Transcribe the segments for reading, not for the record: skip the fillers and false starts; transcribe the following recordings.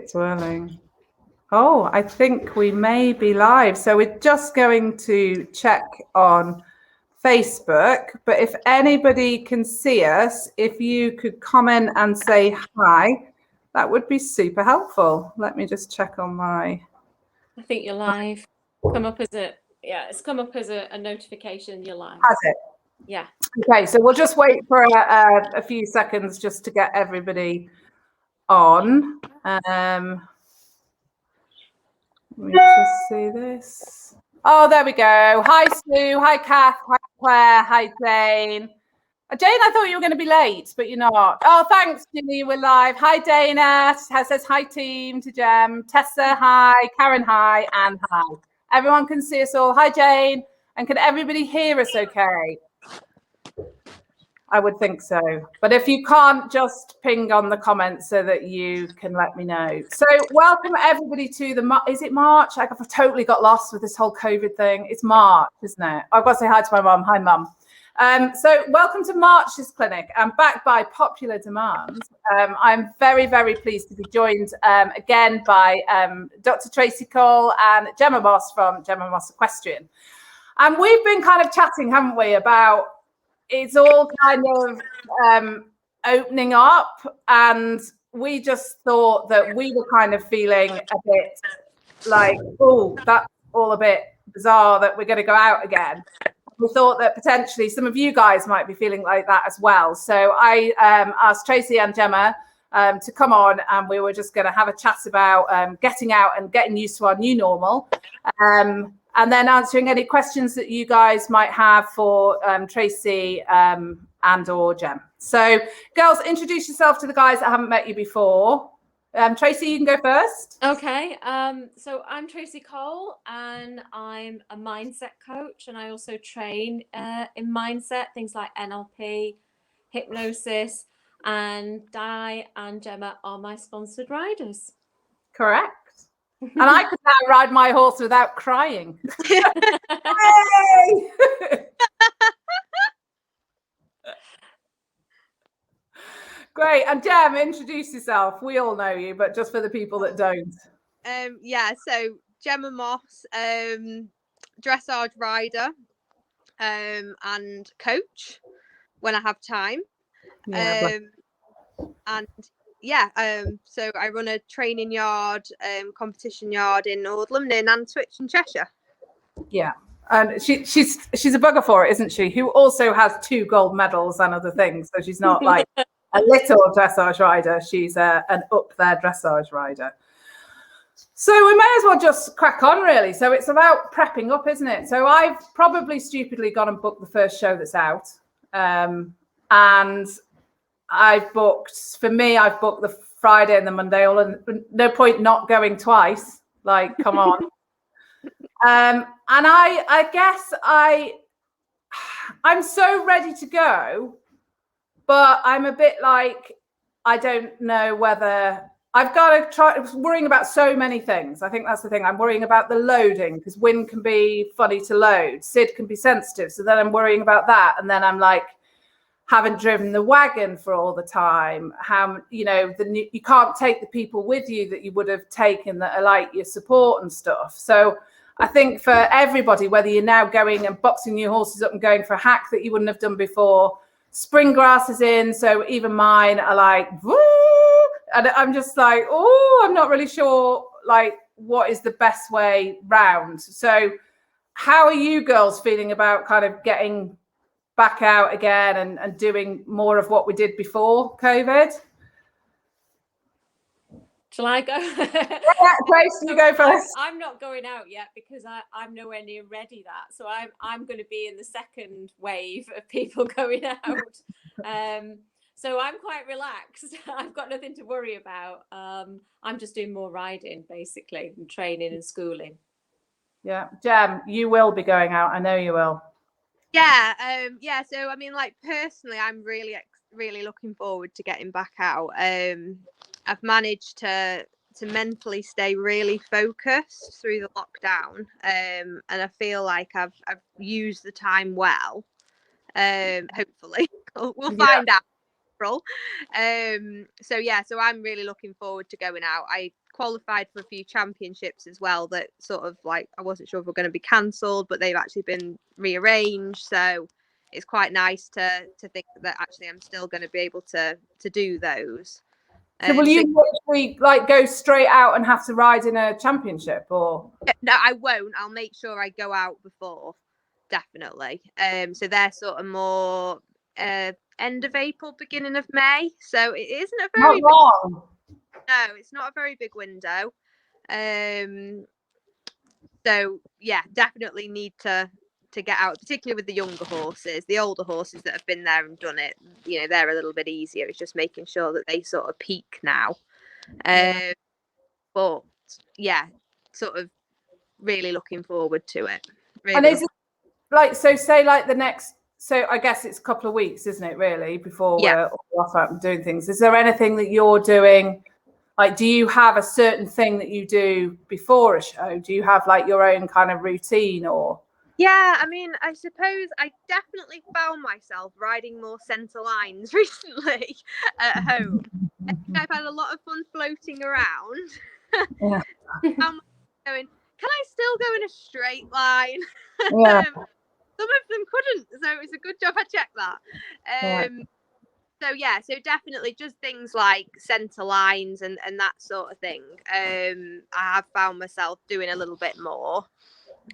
It's whirling. Oh, I think we may be live. So we're just going to check on Facebook. But if anybody can see us, if you could comment and say hi, that would be super helpful. Let me just check on my... I think you're live. Come up as a... Yeah, it's come up as a notification. You're live. Has it? Yeah. Okay, so we'll just wait for a few seconds just to get everybody on. Let me just see this. Oh, there we go. Hi, Sue. Hi, Kath. Hi, Claire. Hi, Jane. Jane, I thought you were going to be late, but you're not. Oh, thanks, Ginny. We're live. Hi, Dana. Says hi, team, to Gem. Tessa, hi. Karen, hi. And hi. Everyone can see us all. Hi, Jane. And can everybody hear us okay? I would think so. But if you can't, just ping on the comments so that you can let me know. So welcome everybody to the, is it March? I've totally got lost with this whole COVID thing. It's March, isn't it? I've got to say hi to my mum. Hi, mum. So welcome to March's clinic. I'm back by popular demand. I'm very, very pleased to be joined again by Dr. Tracey Cole and Gemma Moss from Gemma Moss Equestrain. And we've been kind of chatting, haven't we, about it's all kind of opening up, and we just thought that we were kind of feeling a bit like, oh, that's all a bit bizarre that we're going to go out again. We thought that potentially some of you guys might be feeling like that as well. So I asked Tracey and Gemma to come on, and we were just going to have a chat about getting out and getting used to our new normal. And then answering any questions that you guys might have for Tracey and or Gem. So girls, introduce yourself to the guys that haven't met you before. Tracey, you can go first. Okay. So I'm Tracey Cole, and I'm a mindset coach, and I also train in mindset, things like NLP, hypnosis, and Di and Gemma are my sponsored riders. Correct. And I could now ride my horse without crying. Great. And Gem, introduce yourself. We all know you, but just for the people that don't. Yeah, so Gemma Moss, dressage rider and coach when I have time. Yeah, and yeah, so I run a training yard, competition yard in Nordland near Nantwich in Cheshire. Yeah, and she's a bugger for it, isn't she? Who also has 2 gold medals and other things. So she's not like a little dressage rider. She's an up there dressage rider. So we may as well just crack on, really. So it's about prepping up, isn't it? So I've probably stupidly gone and booked the first show that's out, and I've booked the Friday and the Monday, and no point not going twice. Like, come on. And I guess I'm so ready to go, but I'm a bit like, I don't know whether I've got to try. I was worrying about so many things. I think that's the thing. I'm worrying about the loading, because wind can be funny to load. Sid can be sensitive. So then I'm worrying about that. And then I'm like, haven't driven the wagon for all the time. How, you know, you can't take the people with you that you would have taken that are like your support and stuff. So I think for everybody, whether you're now going and boxing your horses up and going for a hack that you wouldn't have done before, spring grass is in. So even mine are like, woo! And I'm just like, oh, I'm not really sure like what is the best way round. So how are you girls feeling about kind of getting back out again and doing more of what we did before COVID? Shall I go? Yeah, Grace, you go first. I'm not going out yet because I'm nowhere near ready that. So I'm going to be in the second wave of people going out. So I'm quite relaxed. I've got nothing to worry about. I'm just doing more riding, basically, and training and schooling. Yeah, Gem, you will be going out. I know you will. Yeah, yeah. So I mean, like personally, I'm really looking forward to getting back out. I've managed to mentally stay really focused through the lockdown, and I feel like I've used the time well. Hopefully, we'll find out. So yeah, so I'm really looking forward to going out. I qualified for a few championships as well that sort of like I wasn't sure if were going to be cancelled, but they've actually been rearranged. So it's quite nice to think that actually I'm still going to be able to do those. So will you actually like go straight out and have to ride in a championship, or? No, I won't. I'll make sure I go out before, definitely. So they're sort of more end of April, beginning of May. So it isn't a very Not long. no, it's not a very big window. So yeah, definitely need to get out, particularly with the younger horses. The older horses that have been there and done it, you know, they're a little bit easier. It's just making sure that they sort of peak now. But yeah, sort of really looking forward to it. Really. And is it like, so say like the next, so I guess it's a couple of weeks, isn't it, really, before we're off out and doing things? Is there anything that you're doing? Like, do you have a certain thing that you do before a show? Do you have like your own kind of routine, or? Yeah, I mean, I suppose I definitely found myself riding more centre lines recently at home. I think I've had a lot of fun floating around. Yeah. I'm going, can I still go in a straight line? Yeah. Some of them couldn't, so it's a good job I checked that. So definitely just things like centre lines and that sort of thing. I have found myself doing a little bit more.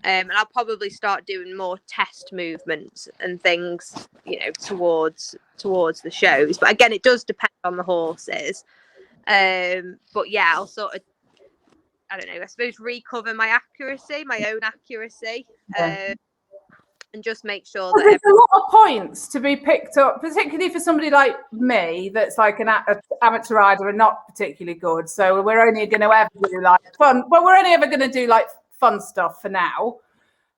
And I'll probably start doing more test movements and things, you know, towards the shows. But again, it does depend on the horses. But yeah, I'll sort of, I don't know, I suppose recover my accuracy, my own accuracy, and just make sure that there's a lot of points to be picked up, particularly for somebody like me that's like an amateur rider and not particularly good. So we're only going to ever do like fun. Well, we're only ever going to do like fun stuff for now.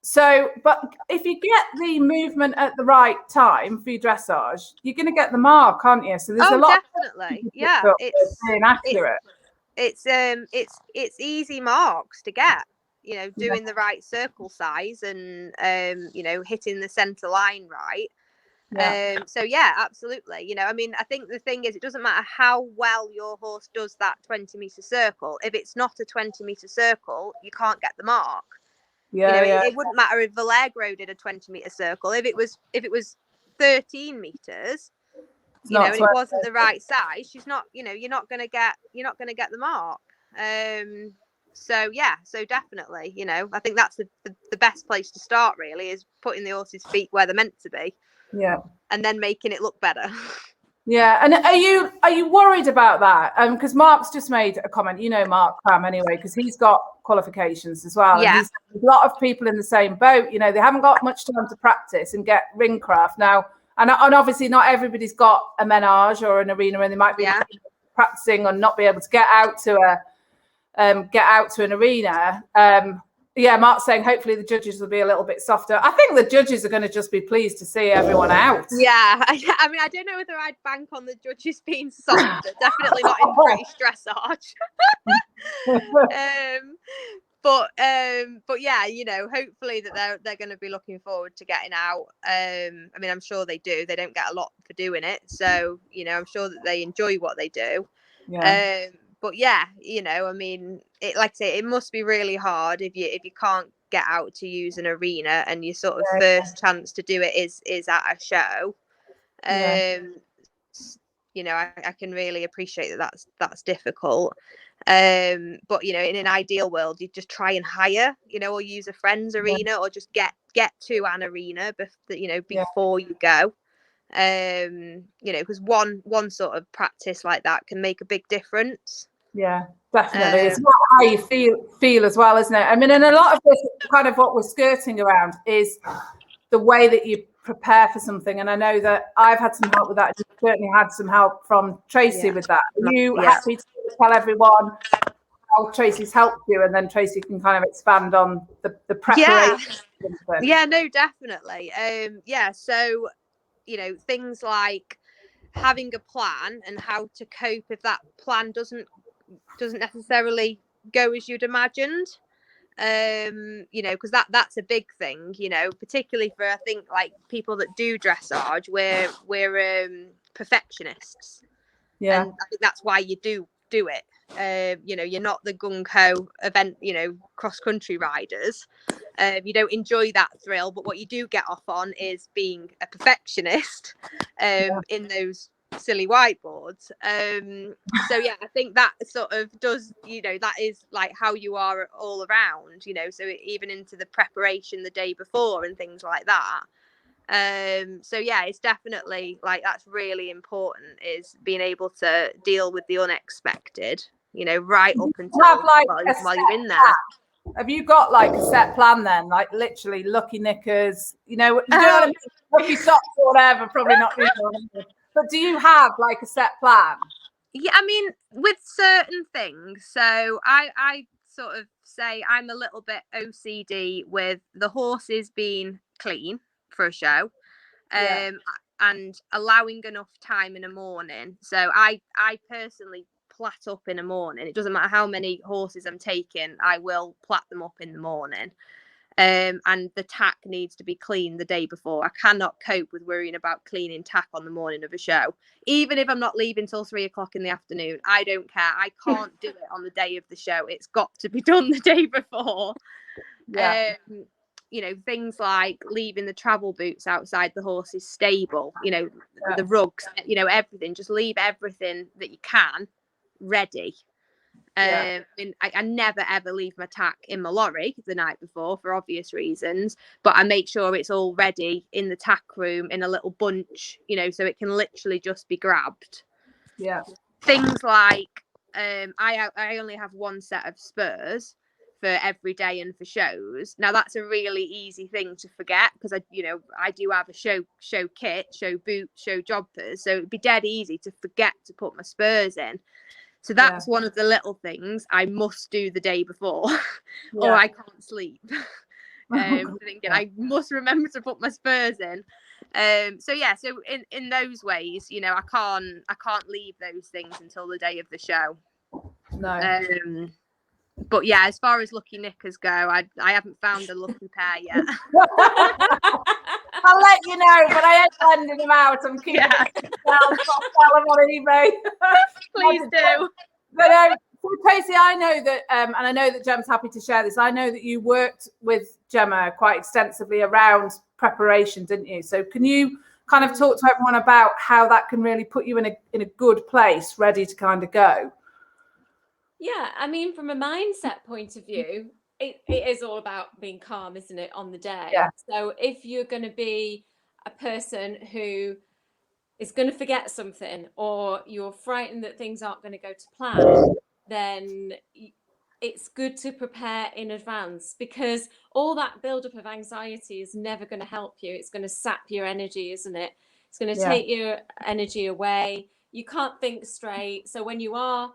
So, but if you get the movement at the right time for your dressage, you're going to get the mark, aren't you? So there's a lot. Definitely, yeah. It's being accurate. It's easy marks to get. You know, doing the right circle size and you know, hitting the center line right. So yeah, absolutely. You know, I mean, I think the thing is, it doesn't matter how well your horse does that 20-meter circle. If it's not a 20-meter circle, you can't get the mark. It wouldn't matter if Vallegro did a 20-meter circle. If it was 13 meters, you know, and it wasn't the right size, she's not. You know, you're not gonna get the mark. So yeah, so definitely, you know, I think that's the best place to start, really, is putting the horse's feet where they're meant to be. Yeah. And then making it look better. Yeah. And are you worried about that? Because Mark's just made a comment. You know Mark Cram anyway, because he's got qualifications as well. Yeah. And there's a lot of people in the same boat. You know, they haven't got much time to practice and get ring craft now. And obviously not everybody's got a menage or an arena, and they might be practicing or not be able to get out to an arena. Mark's saying hopefully the judges will be a little bit softer. I think the judges are going to just be pleased to see everyone out. Yeah, I mean, I don't know whether I'd bank on the judges being softer. Definitely not in British dressage. But yeah, you know, hopefully that they're going to be looking forward to getting out. I mean, I'm sure they do. They don't get a lot for doing it, so you know, I'm sure that they enjoy what they do. Yeah. But yeah, you know, I mean, it, like I say, it must be really hard if you can't get out to use an arena and your sort of first chance to do it is at a show. You know, I can really appreciate that's difficult. But you know, in an ideal world, you just try and hire, you know, or use a friend's arena, or just get to an arena, before you go. You know, because one sort of practice like that can make a big difference. Yeah, definitely. It's about how you feel as well, isn't it? I mean, and a lot of this kind of what we're skirting around is the way that you prepare for something. And I know that I've had some help with that. You certainly had some help from Tracey with that. Are you happy to tell everyone how Tracey's helped you, and then Tracey can kind of expand on the preparation? Yeah, no, definitely. So, you know, things like having a plan and how to cope if that plan doesn't necessarily go as you'd imagined. You know, because that's a big thing, you know, particularly for, I think, like people that do dressage, we're perfectionists. And I think that's why you do it, You're not the gung-ho event, cross-country riders. You don't enjoy that thrill, but what you do get off on is being a perfectionist in those silly whiteboards. So yeah, I think that sort of does, that is like how you are all around, so even into the preparation the day before and things like that. So yeah, it's definitely like that's really important, is being able to deal with the unexpected, right up until while you're in there. Have you got like a set plan then? Like literally lucky knickers, you know what I mean? Lucky socks or whatever, probably not. But do you have like a set plan? Yeah, I mean, with certain things. So I sort of say I'm a little bit OCD with the horses being clean for a show, and allowing enough time in the morning. So I personally plait up in the morning. It doesn't matter how many horses I'm taking, I will plait them up in the morning. And the tack needs to be clean the day before. I cannot cope with worrying about cleaning tack on the morning of a show. Even if I'm not leaving till 3 o'clock in the afternoon, I don't care. I can't do it on the day of the show. It's got to be done the day before. Things like leaving the travel boots outside the horse's stable, the rugs, everything. Just leave everything that you can ready. I never ever leave my tack in my lorry the night before for obvious reasons, but I make sure it's all ready in the tack room in a little bunch, so it can literally just be grabbed. Things like I only have one set of spurs for every day and for shows. Now that's a really easy thing to forget, because I do have a show kit, show boots, show jobbers, so it'd be dead easy to forget to put my spurs in. So that's one of the little things I must do the day before, or I can't sleep. Thinking I must remember to put my spurs in. So in those ways, I can't leave those things until the day of the show. No. But yeah, as far as lucky knickers go, I haven't found a lucky pair yet. I'll let you know, but I ain't lending them out. I'm keeping them on eBay. Please do. But Tracey, I know that, and I know that Gemma's happy to share this. I know that you worked with Gemma quite extensively around preparation, didn't you? So can you kind of talk to everyone about how that can really put you in a good place, ready to kind of go? Yeah, I mean, from a mindset point of view, it is all about being calm, isn't it, on the day? Yeah. So if you're going to be a person who is going to forget something, or you're frightened that things aren't going to go to plan, then it's good to prepare in advance, because all that buildup of anxiety is never going to help you. It's going to sap your energy, isn't it? It's going to take your energy away. You can't think straight. So when you are,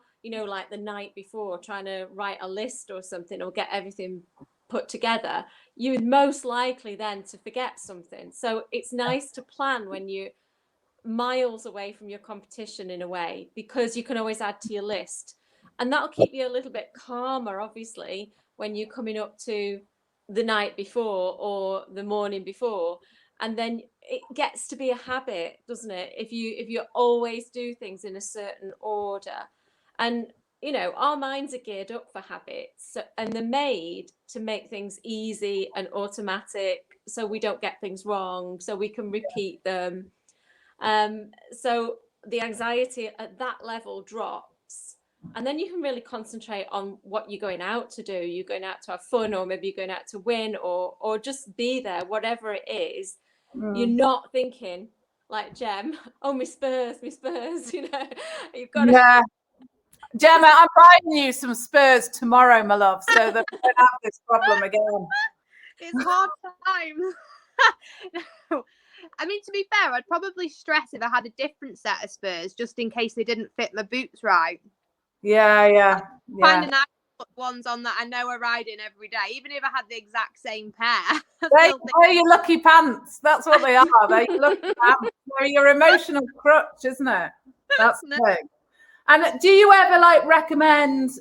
like the night before trying to write a list or something, or get everything put together, you would most likely then to forget something. So it's nice to plan when you're miles away from your competition in a way, because you can always add to your list, and that'll keep you a little bit calmer, obviously, when you're coming up to the night before or the morning before. And then it gets to be a habit, doesn't it, if you always do things in a certain order. And our minds are geared up for habits, and they're made to make things easy and automatic, so we don't get things wrong, so we can repeat them. So the anxiety at that level drops, and then you can really concentrate on what you're going out to do. You're going out to have fun, or maybe you're going out to win, or just be there, whatever it is. You're not thinking like Gem, oh, my spurs, you've got to Gemma, I'm buying you some spurs tomorrow, my love, so that we don't have this problem again. It's hard times. No. I mean, to be fair, I'd probably stress if I had a different set of spurs, just in case they didn't fit my boots right. Finding nice ones on that I know are riding every day, even if I had the exact same pair. They're your lucky pants. That's what they are. They're your lucky pants. They're your emotional crutch, isn't it? That's the thing. And do you ever recommend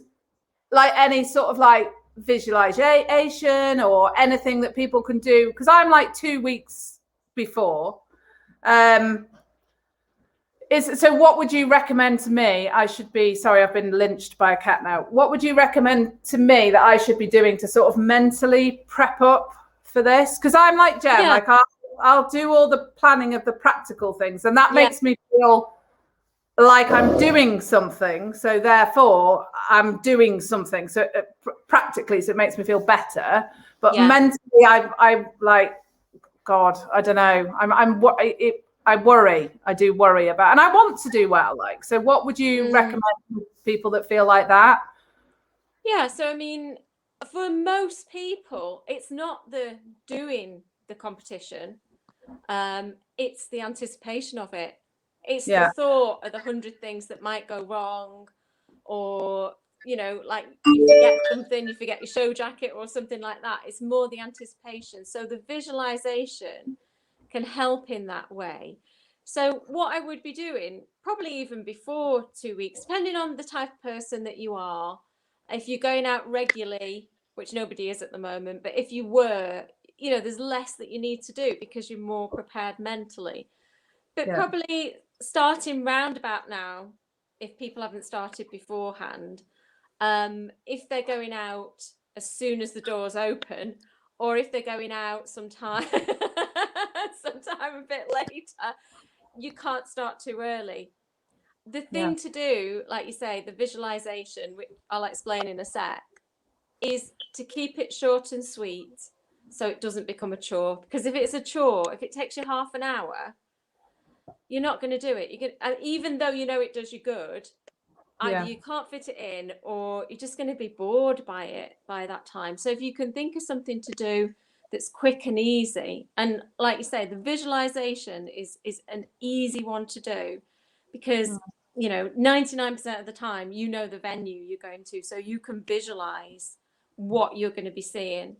any sort of visualization or anything that people can do? Because I'm 2 weeks before. So what would you recommend to me? I should be, sorry, I've been lynched by a cat now. What would you recommend to me that I should be doing to sort of mentally prep up for this? Because I'm like Jem, like I'll do all the planning of the practical things, and that makes me feel like I'm doing something. So therefore I'm doing something. So practically, so it makes me feel better. But mentally, I like, God, I don't know. I worry. I do worry about, and I want to do well. Like, so what would you recommend to people that feel like that? Yeah. So, I mean, for most people, it's not the doing the competition. It's the anticipation of it. It's the thought of the 100 things that might go wrong, or, you know, like you forget something, you forget your show jacket or something like that. It's more the anticipation. So the visualization can help in that way. So what I would be doing, probably even before 2 weeks, depending on the type of person that you are, if you're going out regularly, which nobody is at the moment, but if you were, you know, there's less that you need to do because you're more prepared mentally. But probably starting roundabout now, if people haven't started beforehand, if they're going out as soon as the doors open, or if they're going out sometime a bit later, you can't start too early. The thing to do, like you say, the visualization, which I'll explain in a sec, is to keep it short and sweet so it doesn't become a chore. Because if it's a chore, if it takes you half an hour, you're not going to do it. Even though you know it does you good, either you can't fit it in, or you're just going to be bored by it by that time. So if you can think of something to do that's quick and easy, and like you say, the visualization is an easy one to do, because you know 99% of the time you know the venue you're going to, so you can visualize what you're going to be seeing.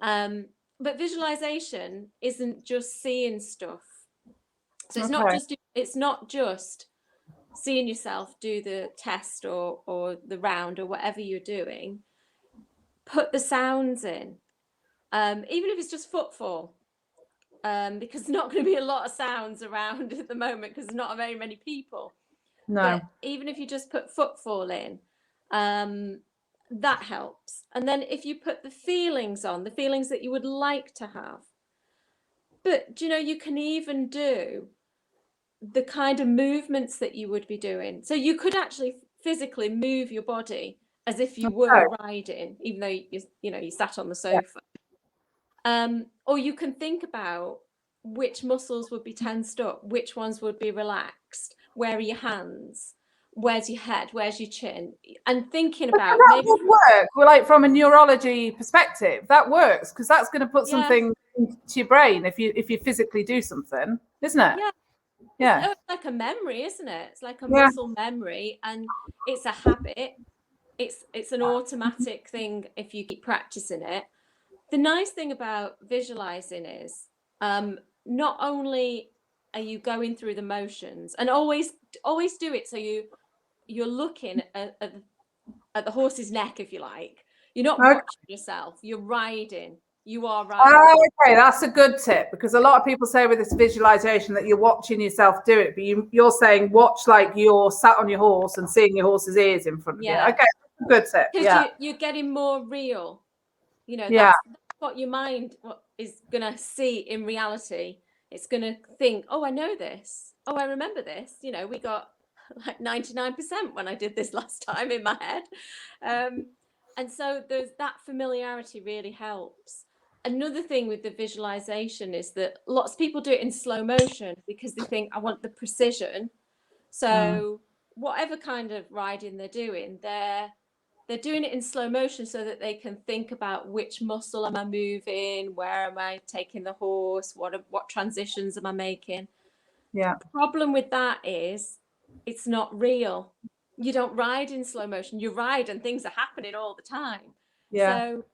But visualization isn't just seeing stuff. So it's not just seeing yourself do the test or the round or whatever you're doing. Put the sounds in, even if it's just footfall, because there's not going to be a lot of sounds around at the moment because there's not very many people. No. But even if you just put footfall in, that helps. And then if you put the feelings on, the feelings that you would like to have. But, you know, you can even do the kind of movements that you would be doing. So you could actually physically move your body as if you were riding, even though you sat on the sofa. Or you can think about which muscles would be tensed up, which ones would be relaxed, where are your hands, where's your head, where's your chin, and thinking about that would work. Well, like from a neurology perspective, that works because that's going to put something into your brain if you physically do something, isn't it? Yeah. It's like a memory, isn't it? It's like a muscle memory, and it's a habit. It's an automatic thing if you keep practicing it. The nice thing about visualizing is not only are you going through the motions, and always do it so you're looking at the horse's neck, if you like. You're not watching yourself, you're riding. You are riding. Oh, okay, that's a good tip, because a lot of people say with this visualization that you're watching yourself do it, but you're saying watch like you're sat on your horse and seeing your horse's ears in front of you. Okay, good tip. Because you're getting more real. You know, that's what your mind is gonna see in reality. It's gonna think, oh, I know this. Oh, I remember this. You know, we got like 99% when I did this last time in my head. And so there's that familiarity really helps. Another thing with the visualization is that lots of people do it in slow motion because they think, I want the precision. So whatever kind of riding they're doing, they're doing it in slow motion so that they can think about which muscle am I moving, where am I taking the horse, what transitions am I making. The problem with that is it's not real. You don't ride in slow motion. You ride and things are happening all the time. So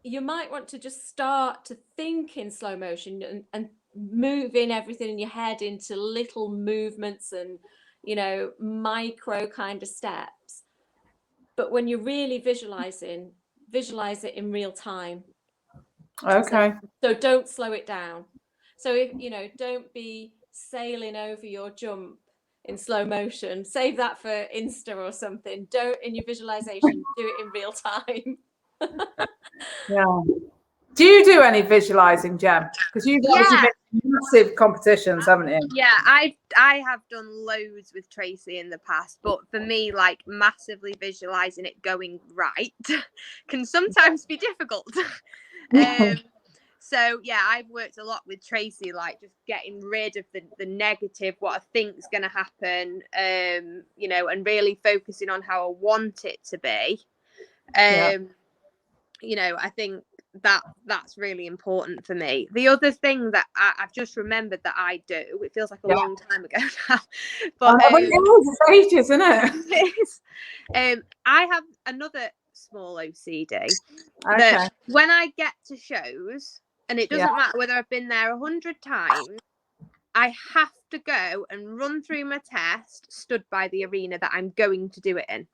you might want to just start to think in slow motion and move in everything in your head into little movements and, you know, micro kind of steps. But when you're really visualizing, visualize it in real time. Okay. So don't slow it down. So if, you know, don't be sailing over your jump in slow motion. Save that for Insta or something. Don't in your visualization, do it in real time. Yeah. Do you do any visualizing, Gem? Because you've obviously been in massive competitions, haven't you? Yeah, I have done loads with Tracey in the past, but for me, like massively visualizing it going right can sometimes be difficult. So yeah, I've worked a lot with Tracey, like just getting rid of the negative, what I think's going to happen, you know, and really focusing on how I want it to be. You know, I think that's really important for me. The other thing that I've just remembered that I do, it feels like a long time ago now, but it's ages, isn't it? I have another small OCD that when I get to shows, and it doesn't matter whether I've been there 100 times, I have to go and run through my test stood by the arena that I'm going to do it in.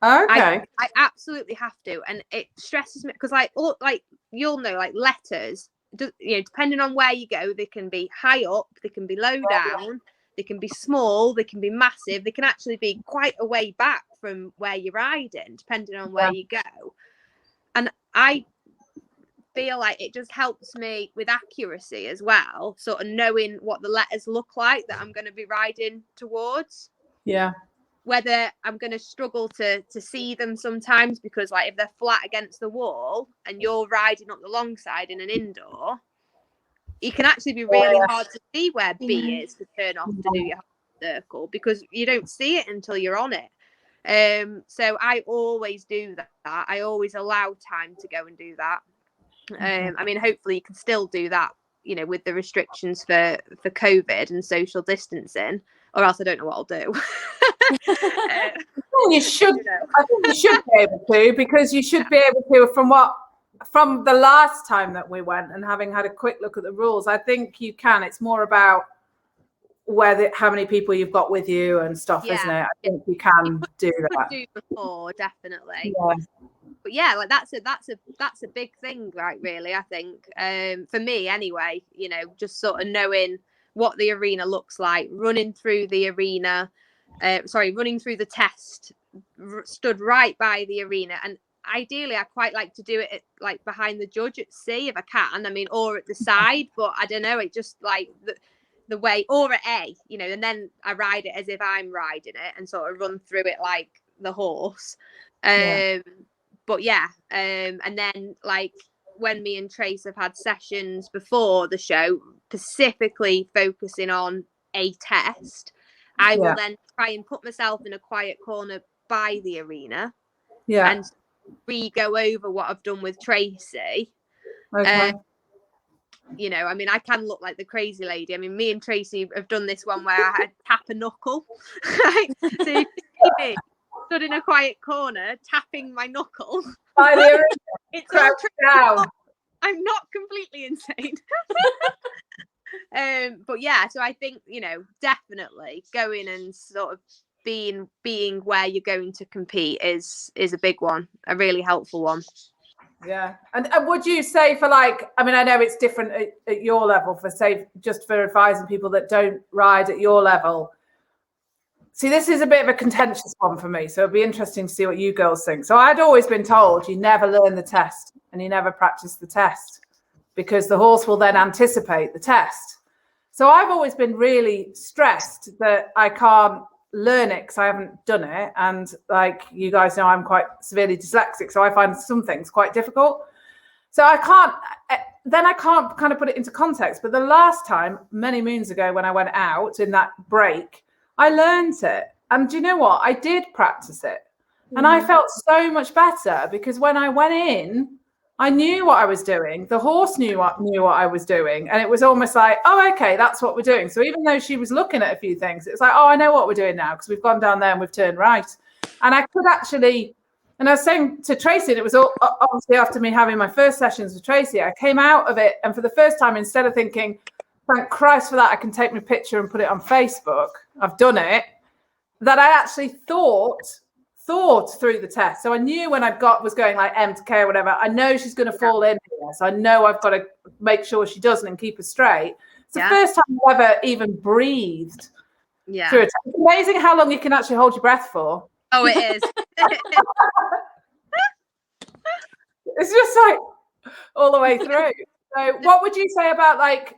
I absolutely have to, and it stresses me because you'll know, like letters, you know, depending on where you go, they can be high up, they can be low down, they can be small, they can be massive, they can actually be quite a way back from where you're riding, depending on where you go. And I feel like it just helps me with accuracy as well, sort of knowing what the letters look like that I'm going to be riding towards. Whether I'm going to struggle to see them sometimes, because like if they're flat against the wall and you're riding up the long side in an indoor, it can actually be really hard to see where B is to turn off to do your circle, because you don't see it until you're on it. So I always do that. I always allow time to go and do that. I mean, hopefully you can still do that, you know, with the restrictions for COVID and social distancing, or else I don't know what I'll do. You should. I think you should be able to, because you should be able to. From the last time that we went, and having had a quick look at the rules, I think you can. It's more about how many people you've got with you and stuff, isn't it? I think you can do that. Do before, definitely. But yeah, like that's a big thing, right? Really, I think for me anyway, you know, just sort of knowing what the arena looks like, running through the test, stood right by the arena. And ideally I quite like to do it like behind the judge at C if I can, I mean, or at the side, but I don't know, it just like the way, or at A, you know, and then I ride it as if I'm riding it and sort of run through it like the horse. But yeah, and then like when me and Trace have had sessions before the show, specifically focusing on a test, I will then try and put myself in a quiet corner by the arena and go over what I've done with Tracey. You know, I mean, I can look like the crazy lady. I mean, me and Tracey have done this one where I had tap a knuckle. Right? So you see me stood in a quiet corner tapping my knuckle. By the arena. It's all down. I'm not completely insane. But yeah, so I think, you know, definitely going and sort of being where you're going to compete is a big one, a really helpful one. Yeah. And would you say for like, I mean, I know it's different at your level, for say, just for advising people that don't ride at your level. See, this is a bit of a contentious one for me, so it'd be interesting to see what you girls think. So I'd always been told you never learn the test and you never practice the test, because the horse will then anticipate the test. So I've always been really stressed that I can't learn it because I haven't done it. And like you guys know, I'm quite severely dyslexic, so I find some things quite difficult. So I can't kind of put it into context. But the last time, many moons ago, when I went out in that break, I learned it. And do you know what? I did practice it. And I felt so much better, because when I went in, I knew what I was doing. The horse knew what I was doing. And it was almost like, oh, okay, that's what we're doing. So even though she was looking at a few things, it was like, oh, I know what we're doing now, because we've gone down there and we've turned right. And I could actually, and I was saying to Tracey, and it was all, obviously after me having my first sessions with Tracey, I came out of it. And for the first time, instead of thinking, thank Christ for that, I can take my picture and put it on Facebook, I've done it, that I actually thought through the test. So I knew when was going like M to K or whatever, I know she's going to fall in here. So I know I've got to make sure she doesn't and keep her straight. It's the first time I've ever even breathed Yeah. It's amazing how long you can actually hold your breath for. Oh, it is. It's just like all the way through. So what would you say about like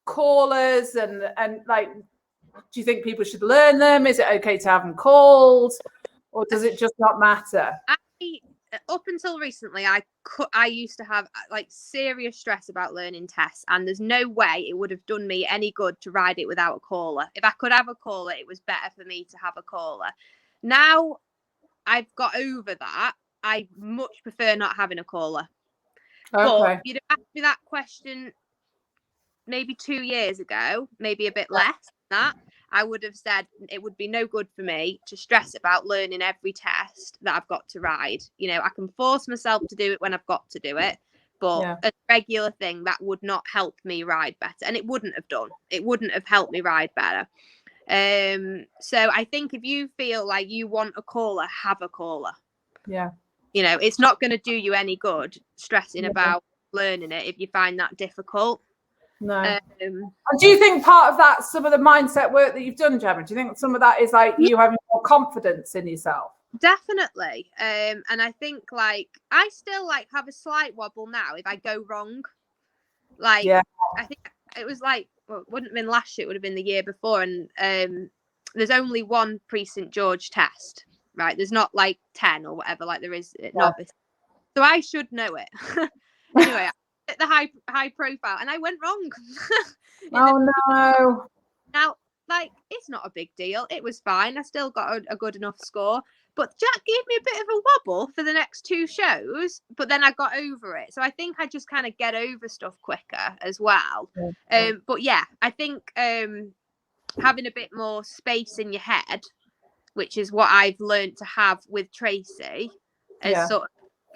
callers and like, do you think people should learn them? Is it okay to have them called, or does it just not matter? Up until recently, I used to have like serious stress about learning tests, and there's no way it would have done me any good to ride it without a caller. If I could have a caller, it was better for me to have a caller. Now I've got over that. I much prefer not having a caller. Okay. But you'd have asked me that question maybe 2 years ago, maybe a bit less than that, I would have said it would be no good for me to stress about learning every test that I've got to ride. You know, I can force myself to do it when I've got to do it, but a regular thing that would not help me ride better. And it wouldn't have done. It wouldn't have helped me ride better. So I think if you feel like you want a caller, have a caller. Yeah. You know, it's not going to do you any good stressing about learning it if you find that difficult. No. And do you think part of that, some of the mindset work that you've done, Gemma, do you think some of that is like you having more confidence in yourself? Definitely. And I think like I still like have a slight wobble now if I go wrong. Like I think it was like, well, it wouldn't have been last year, it would have been the year before. And there's only one pre-St. George test, right? There's not like 10 or whatever like there is at novice. So I should know it. Anyway, at the high profile, and I went wrong. Oh no. Now, like, it's not a big deal. It was fine. I still got a good enough score. But Jack gave me a bit of a wobble for the next 2 shows, but then I got over it. So I think I just kind of get over stuff quicker as well. But yeah, I think having a bit more space in your head, which is what I've learned to have with Tracey, has sort of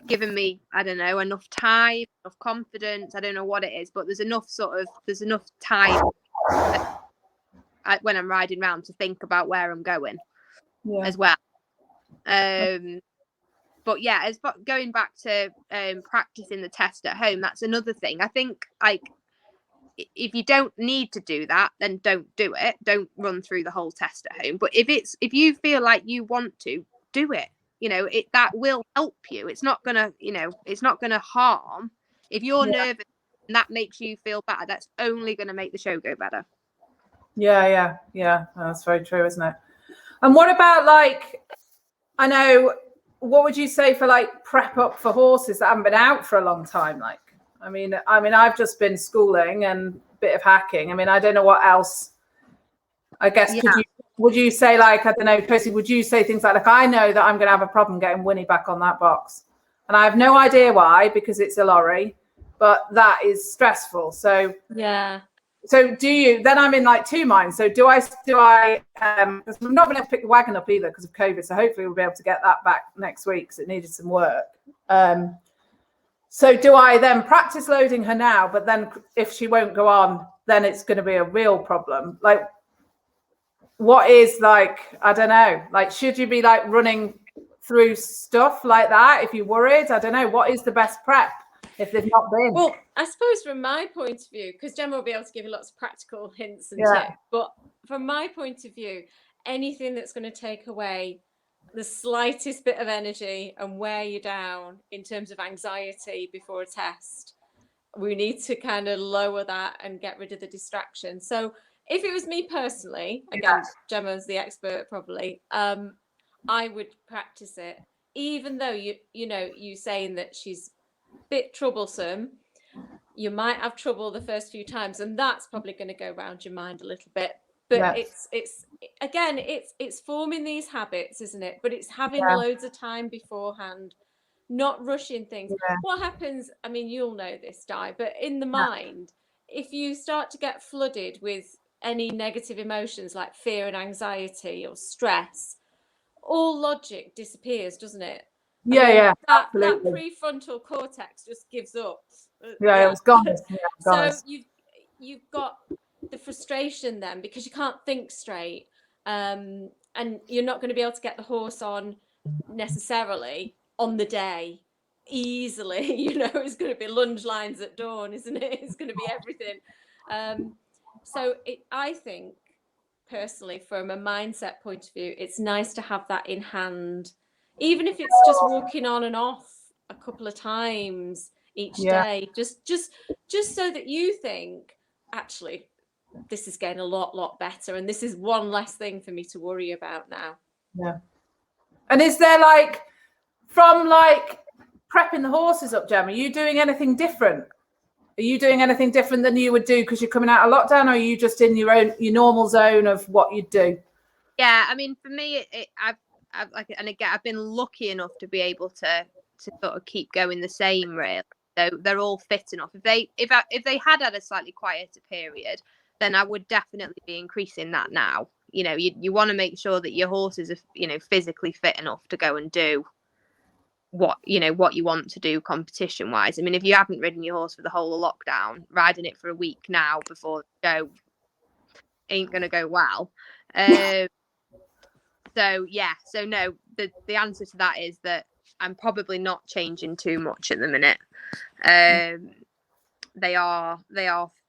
given me, I don't know, enough time, enough confidence. I don't know what it is, but there's enough time when I'm riding around to think about where I'm going as well. But yeah, as going back to practicing the test at home, that's another thing. I think like if you don't need to do that, then don't do it. Don't run through the whole test at home. But if you feel like you want to, do it. You know, that will help you. It's not gonna, it's not gonna harm. If you're nervous and that makes you feel better, that's only gonna make the show go better. Yeah, that's very true, isn't it? And what about like, I know, what would you say for like prep up for horses that haven't been out for a long time? Like, I mean, I've just been schooling and a bit of hacking. I mean, I don't know what else. I guess would you say like, I don't know, Tracey, would you say things like I know that I'm going to have a problem getting Winnie back on that box, and I have no idea why, because it's a lorry, but that is stressful. So So do you? Then I'm in like 2 minds. So do I? Because I'm not going to pick the wagon up either because of COVID. So hopefully we'll be able to get that back next week because it needed some work. So do I then practice loading her now? But then if she won't go on, then it's going to be a real problem. Like, what is like? I don't know. Like, should you be like running through stuff like that if you're worried? I don't know. What is the best prep? If they've not been. Well, I suppose from my point of view, because Gemma will be able to give you lots of practical hints and tips, but from my point of view, anything that's going to take away the slightest bit of energy and wear you down in terms of anxiety before a test, we need to kind of lower that and get rid of the distraction. So if it was me personally, again, Gemma's the expert probably, I would practice it, even though you saying that she's bit troublesome, you might have trouble the first few times, and that's probably going to go around your mind a little bit, but it's forming these habits, isn't it? But it's having loads of time beforehand, not rushing things. What happens, I mean, you'll know this, Di, but in the mind, if you start to get flooded with any negative emotions like fear and anxiety or stress, all logic disappears, doesn't it? That prefrontal cortex just gives up. It was gone. So you've got the frustration then because you can't think straight, and you're not going to be able to get the horse on necessarily on the day easily. It's going to be lunge lines at dawn, isn't it? It's going to be everything. So I think personally, from a mindset point of view, it's nice to have that in hand, even if it's just walking on and off a couple of times each day, just so that you think, actually, this is getting a lot better, and this is one less thing for me to worry about now. Yeah. And is there, like, from like prepping the horses up, Gemma, are you doing anything different? Are you doing anything different than you would do because you're coming out of lockdown, or are you just in your normal zone of what you'd do? Yeah, I mean, for me, I've like, and again, I've been lucky enough to be able to sort of keep going the same, really. So they're all fit enough. If they had a slightly quieter period, then I would definitely be increasing that now. You know, you want to make sure that your horses are, you know, physically fit enough to go and do what you want to do competition wise. I mean, if you haven't ridden your horse for the whole of lockdown, riding it for a week now before the show ain't gonna go well. So no, the answer to that is that I'm probably not changing too much at the minute. They are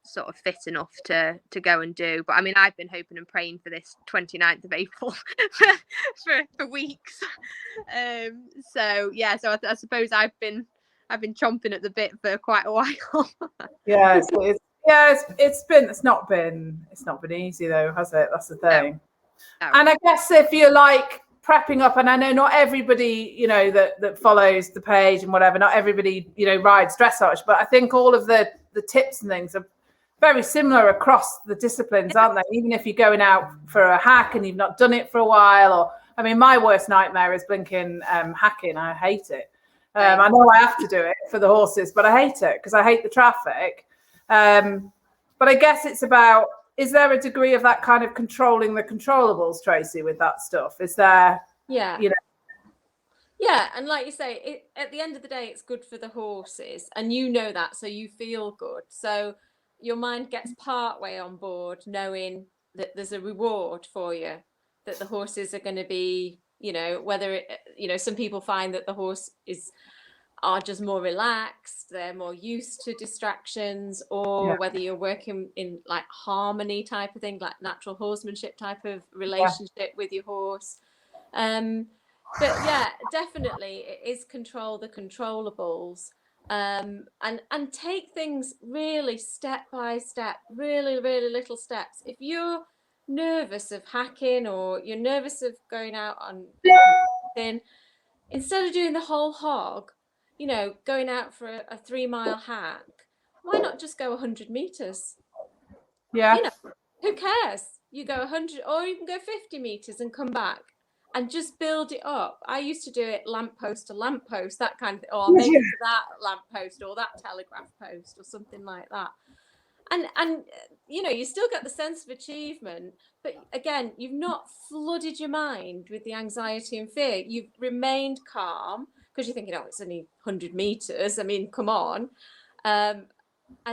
sort of fit enough to go and do. But I mean, I've been hoping and praying for this 29th of April for weeks. So I suppose I've been chomping at the bit for quite a while. It's not been easy though, has it? That's the thing. No. And I guess if you're like prepping up, and I know not everybody, you know, that follows the page and whatever, not everybody, you know, rides dressage, but I think all of the tips and things are very similar across the disciplines, aren't they? Even if you're going out for a hack and you've not done it for a while, or I mean, my worst nightmare is blinking hacking. I hate it. I know I have to do it for the horses, but I hate it because I hate the traffic. But I guess it's about, is there a degree of that kind of controlling the controllables, Tracey, with that stuff? Is there, yeah, you know? Yeah, and like you say, at the end of the day, it's good for the horses, and you know that, so you feel good. So your mind gets part way on board, knowing that there's a reward for you, that the horses are going to be, you know, whether some people find that the horse are just more relaxed, they're more used to distractions, or whether you're working in like harmony type of thing, like natural horsemanship type of relationship with your horse. But yeah, definitely it is control the controllables, and take things really step by step, really little steps. If you're nervous of hacking, or you're nervous of going out on then instead of doing the whole hog, you know, going out for a 3-mile hack, why not just go 100 meters? Yeah, you know, who cares? You go 100, or you can go 50 meters and come back and just build it up. I used to do it lamppost to lamppost, that kind of thing, or maybe that lamppost or that telegraph post or something like that. And you know, you still get the sense of achievement, but again, you've not flooded your mind with the anxiety and fear. You've remained calm because you're thinking, oh, it's only 100 meters. I mean, come on. And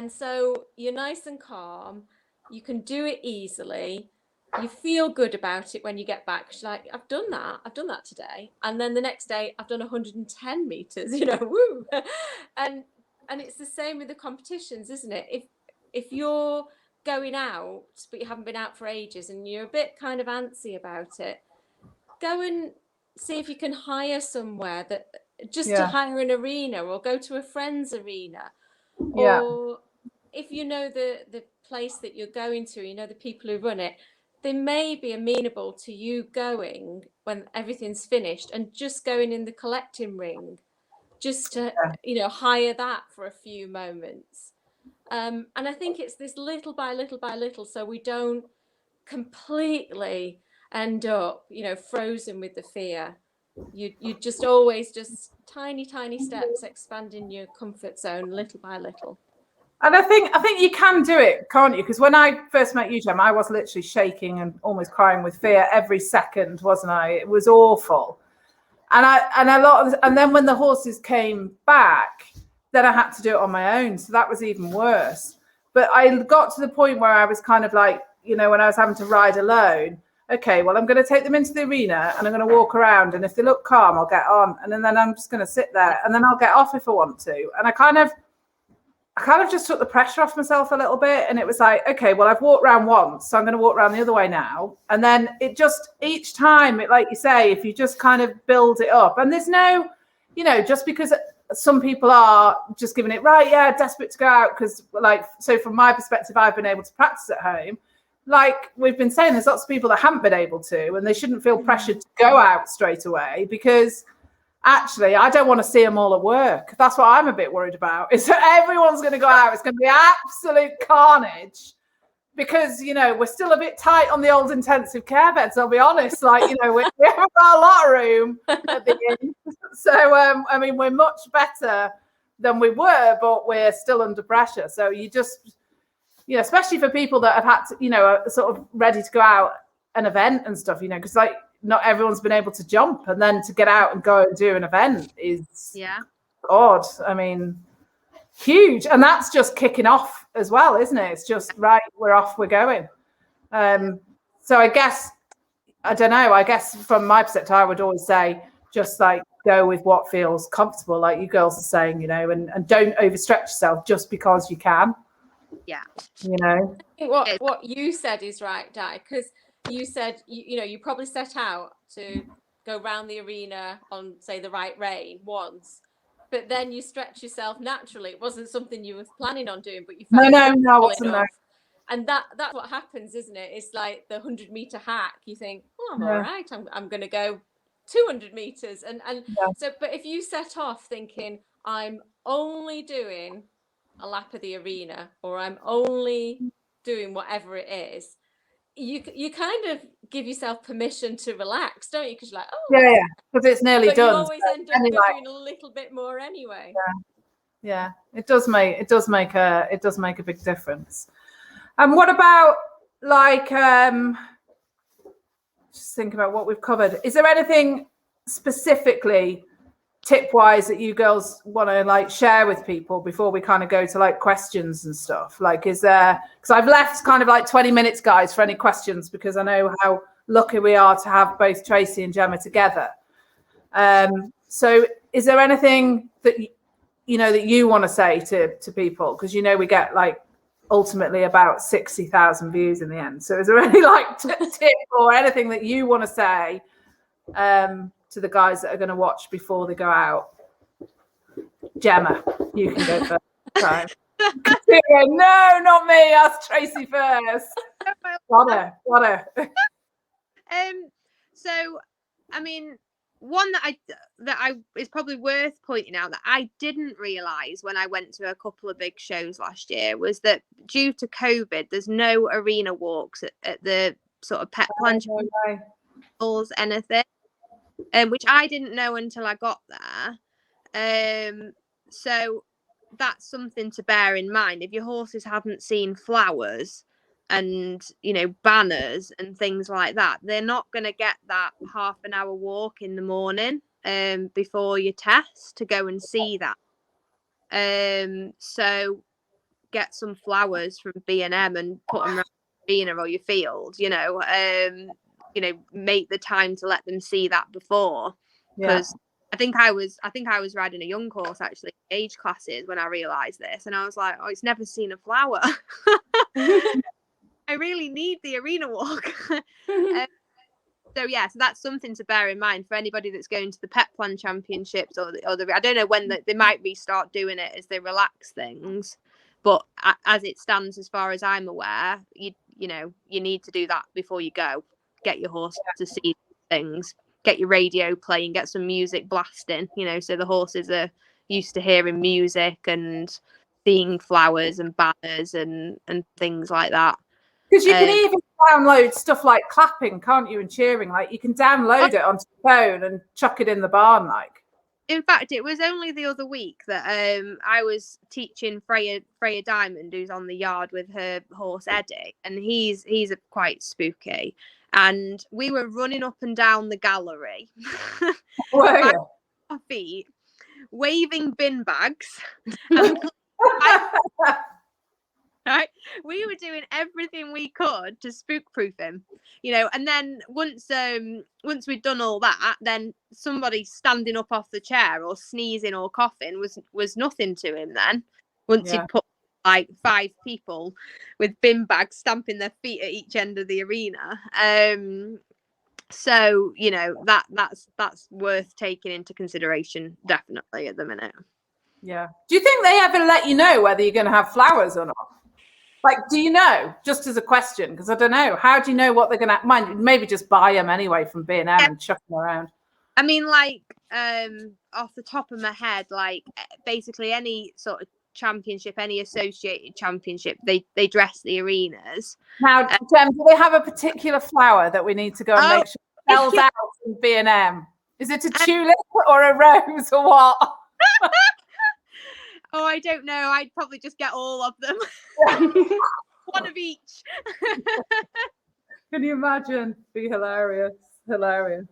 so you're nice and calm. You can do it easily. You feel good about it when you get back. You're like, I've done that today. And then the next day I've done 110 meters, you know, woo. And it's the same with the competitions, isn't it? If you're going out, but you haven't been out for ages and you're a bit kind of antsy about it, go and see if you can hire somewhere that to hire an arena, or go to a friend's arena. Or if you know the place that you're going to, you know, the people who run it, they may be amenable to you going when everything's finished and just going in the collecting ring, just to, you know, hire that for a few moments. And I think it's this little by little, so we don't completely end up, you know, frozen with the fear. You just always just tiny steps, expanding your comfort zone little by little. And I think you can do it, can't you? Because when I first met you, Gemma, I was literally shaking and almost crying with fear every second, wasn't I? It was awful. And then when the horses came back, then I had to do it on my own. So that was even worse. But I got to the point where I was kind of like, you know, when I was having to ride alone, okay, well, I'm going to take them into the arena and I'm going to walk around. And if they look calm, I'll get on. And then I'm just going to sit there, and then I'll get off if I want to. And I kind of I kind of just took the pressure off myself a little bit, and it was like, okay, well, I've walked around once, so I'm going to walk around the other way now. And then it just, each time, it, like you say, if you just kind of build it up, and there's no, you know, just because some people are just giving it, right, yeah, desperate to go out, because like, so from my perspective, I've been able to practice at home. Like we've been saying, there's lots of people that haven't been able to, and they shouldn't feel pressured to go out straight away, because actually, I don't want to see them all at work. That's what I'm a bit worried about, is that everyone's going to go out. It's going to be absolute carnage, because, you know, we're still a bit tight on the old intensive care beds, I'll be honest. Like, you know, we haven't got a lot of room at the end. So, I mean, we're much better than we were, but we're still under pressure. So you just, you know, especially for people that have had to, you know, are sort of ready to go out an event and stuff, you know, because like, not everyone's been able to jump, and then to get out and go and do an event is odd. I mean, huge. And that's just kicking off as well, isn't it? It's just right, we're off, we're going. So I guess, I don't know, I guess from my perspective, I would always say just like go with what feels comfortable, like you girls are saying, you know, and don't overstretch yourself just because you can. Yeah. You know, I think what you said is right, Di, because you said, you know, you probably set out to go around the arena on, say, the right rein once, but then you stretch yourself naturally. It wasn't something you were planning on doing, but you found no, I wasn't there. And that's what happens, isn't it? It's like the 100-meter hack. You think, oh, I'm all right. I'm going to go 200 meters. And so, but if you set off thinking, I'm only doing a lap of the arena, or I'm only doing whatever it is, you kind of give yourself permission to relax, don't you? Because you're like, oh yeah, because it's nearly but done. You always end up doing a little bit more anyway. Yeah, it does make a big difference. And what about like just think about what we've covered. Is there anything specifically tip-wise that you girls want to like share with people before we kind of go to like questions and stuff? Like, is there, because I've left kind of like 20 minutes, guys, for any questions, because I know how lucky we are to have both Tracey and Gemma together. So is there anything that you know that you want to say to people, because you know we get like ultimately about 60,000 views in the end, so is there any like tip or anything that you want to say to the guys that are going to watch before they go out? Gemma, you can go first. Right. No, not me. Ask Tracey first. Got her. So, I mean, one that I is probably worth pointing out that I didn't realise when I went to a couple of big shows last year was that due to COVID, there's no arena walks at the sort of pet plunge or anything. Which I didn't know until I got there. So that's something to bear in mind. If your horses haven't seen flowers and, you know, banners and things like that, they're not going to get that half an hour walk in the morning before your test to go and see that. So get some flowers from B&M and put them around the arena or your field, you know, make the time to let them see that before, because I think I was riding a young horse actually age classes when I realized this, and I was like, oh, it's never seen a flower. I really need the arena walk. So that's something to bear in mind for anybody that's going to the Pet Plan Championships or the I don't know when they might restart doing it as they relax things, but as it stands, as far as I'm aware, you need to do that before you go. Get your horse to see things, get your radio playing, get some music blasting, you know, so the horses are used to hearing music and seeing flowers and banners and things like that. Because you can even download stuff like clapping, can't you, and cheering? Like you can download it onto your phone and chuck it in the barn. Like, in fact, it was only the other week that I was teaching Freya Diamond, who's on the yard with her horse Eddie, and he's quite spooky. And we were running up and down the gallery, our feet, waving bin bags. Right, we were doing everything we could to spook-proof him, you know. And then once we'd done all that, then somebody standing up off the chair or sneezing or coughing was nothing to him then. once you'd put like 5 people with bin bags stamping their feet at each end of the arena. So, you know, that's worth taking into consideration, definitely, at the minute. Yeah. Do you think they ever let you know whether you're going to have flowers or not? Like, do you know? Just as a question, because I don't know. How do you know what they're going to? Mind, maybe just buy them anyway from B&M and chuck them around. I mean, like, off the top of my head, like, basically any sort of championship, any associated championship, they dress the arenas. Now, Gem, do they have a particular flower that we need to go and make sure sells out in B&M? Is it a tulip or a rose or what? Oh, I don't know. I'd probably just get all of them. One of each. Can you imagine? Be hilarious. Hilarious.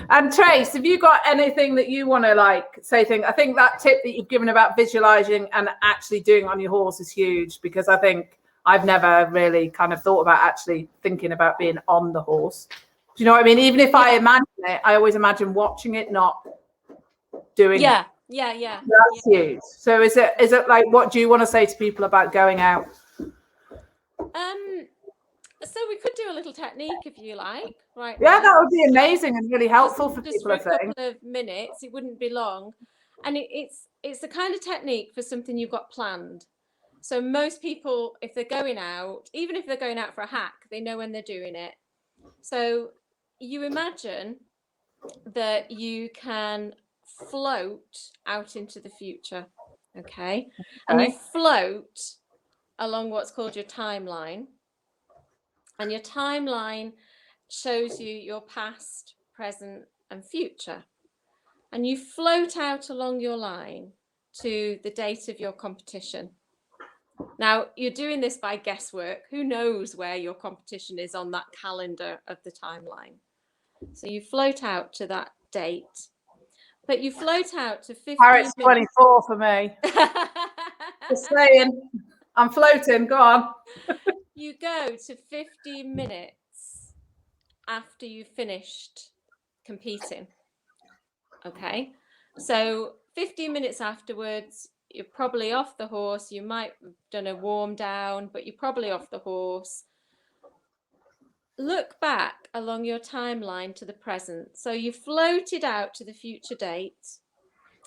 And Trace, have you got anything that you want to like say? I think that tip that you've given about visualizing and actually doing on your horse is huge, because I think I've never really kind of thought about actually thinking about being on the horse. Do you know what I mean? Even if I imagine it, I always imagine watching it, not doing it. Yeah. That's huge. So is it like, what do you want to say to people about going out? So we could do a little technique if you like, right? Yeah, that would be amazing and really helpful for people. For a couple of minutes, it wouldn't be long, and it's the kind of technique for something you've got planned. So most people, if they're going out, even if they're going out for a hack, they know when they're doing it. So you imagine that you can float out into the future, okay? And you float along what's called your timeline. And your timeline shows you your past, present, and future. And you float out along your line to the date of your competition. Now, you're doing this by guesswork. Who knows where your competition is on that calendar of the timeline? So you float out to that date. But you float out to 15 minutes. 24 for me. Just saying. I'm floating. Go on. You go to 15 minutes after you finished competing. Okay. So 15 minutes afterwards, you're probably off the horse. You might have done a warm down, but you're probably off the horse. Look back along your timeline to the present. So you floated out to the future date.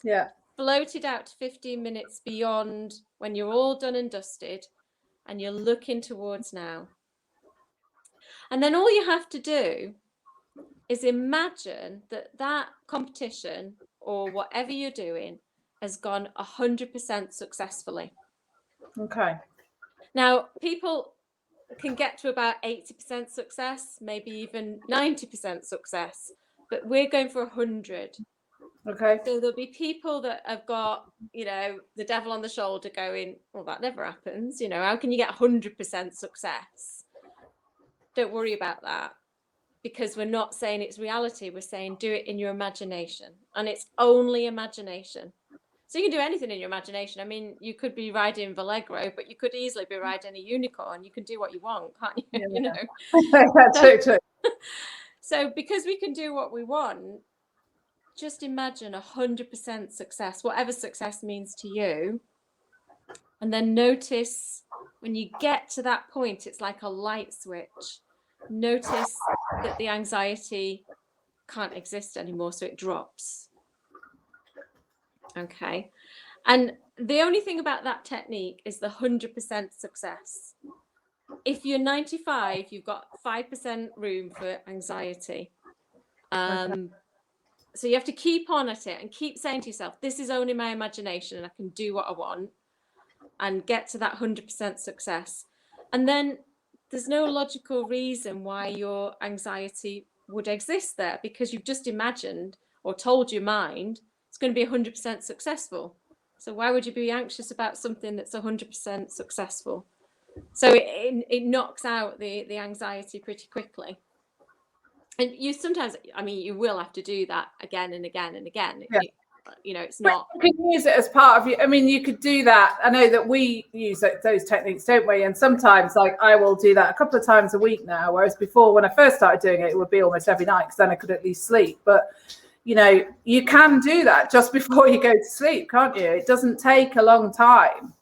Yeah. Floated out to 15 minutes beyond when you're all done and dusted, and you're looking towards now. And then all you have to do is imagine that that competition or whatever you're doing has gone 100% successfully. Okay. Now, people can get to about 80% success, maybe even 90% success, but we're going for 100. Okay. So there'll be people that have got, you know, the devil on the shoulder going, well, that never happens. You know, how can you get 100% success? Don't worry about that, because we're not saying it's reality. We're saying do it in your imagination, and it's only imagination. So you can do anything in your imagination. I mean, you could be riding Vallegro, but you could easily be riding a unicorn. You can do what you want, can't you? Yeah. You know. That's true. So because we can do what we want, just imagine 100% success, whatever success means to you. And then notice when you get to that point, it's like a light switch. Notice that the anxiety can't exist anymore, so it drops. Okay. And the only thing about that technique is the 100% success. If you're 95, you've got 5% room for anxiety. So you have to keep on at it and keep saying to yourself, this is only my imagination and I can do what I want, and get to that 100% success. And then there's no logical reason why your anxiety would exist there, because you've just imagined or told your mind it's going to be 100% successful. So why would you be anxious about something that's 100% successful? So it knocks out the anxiety pretty quickly. And you sometimes, I mean, you will have to do that again and again and again. Yeah. You know, it's not. You can use it as part of you. I mean, you could do that. I know that we use those techniques, don't we? And sometimes, like, I will do that a couple of times a week now. Whereas before, when I first started doing it, it would be almost every night, because then I could at least sleep. But, you know, you can do that just before you go to sleep, can't you? It doesn't take a long time.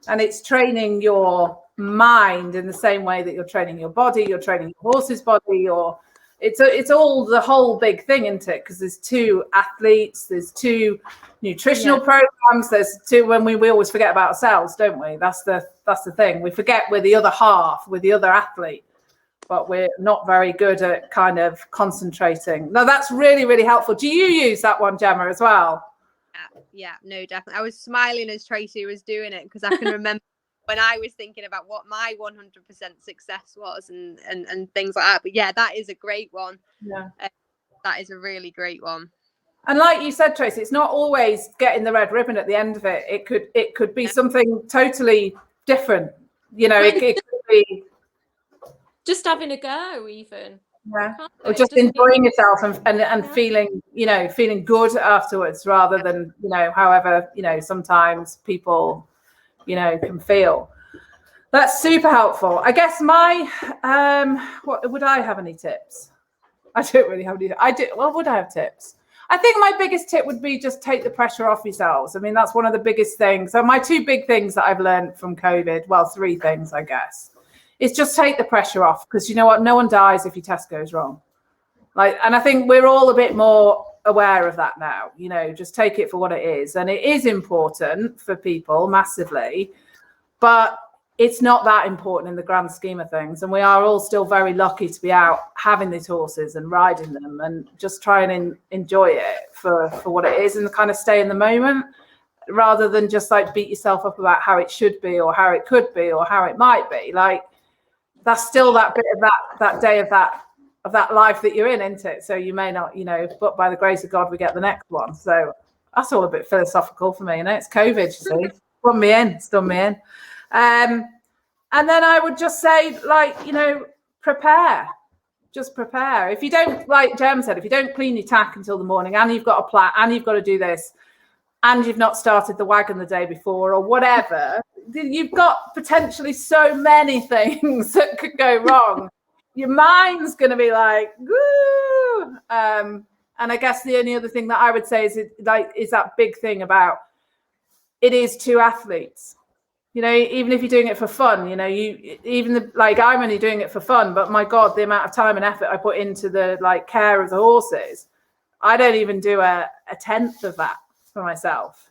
and it's training your mind in the same way that you're training your body, you're training your horse's body, or it's all the whole big thing, isn't it? Because there's 2 athletes, there's 2 nutritional programs, there's 2. When we always forget about ourselves, don't we? That's the thing. We forget we're the other half, we're the other athlete, but we're not very good at kind of concentrating. No, that's really, really helpful. Do you use that one, Gemma, as well? Yeah, no, definitely. I was smiling as Tracey was doing it because I can remember when I was thinking about what my 100% success was and things like that. But yeah, that is a great one. Yeah, that is a really great one. And like you said, Tracey, it's not always getting the red ribbon at the end of it. It could be something totally different. It could be just having a go, even. Yeah, or just enjoying yourself and feeling, feeling good afterwards, rather than, however, sometimes people, can feel. That's super helpful. I guess what would I have any tips? I don't really have any. Would I have tips? I think my biggest tip would be just take the pressure off yourselves. I mean, that's one of the biggest things. So my 2 big things that I've learned from COVID, well, 3 things, I guess. It's just take the pressure off, because you know what? No one dies if your test goes wrong. And I think we're all a bit more aware of that now. Just take it for what it is, and it is important for people massively, but it's not that important in the grand scheme of things. And we are all still very lucky to be out having these horses and riding them, and just try and enjoy it for what it is, and kind of stay in the moment, rather than just beat yourself up about how it should be or how it could be or how it might be. That's still that bit of that day of that life that you're in, isn't it? So you may not, but by the grace of God, we get the next one. So that's all a bit philosophical for me. It's COVID, you see. It's done me in. And then I would just say, prepare. Just prepare. If you don't, like Gem said, if you don't clean your tack until the morning, and you've got a plan, and you've got to do this, and you've not started the wagon the day before or whatever, you've got potentially so many things that could go wrong. Your mind's going to be woo. And I guess the only other thing that I would say is that big thing about it is 2 athletes. Even if you're doing it for fun, I'm only doing it for fun, but my God, the amount of time and effort I put into the care of the horses, I don't even do a 10th of that for myself.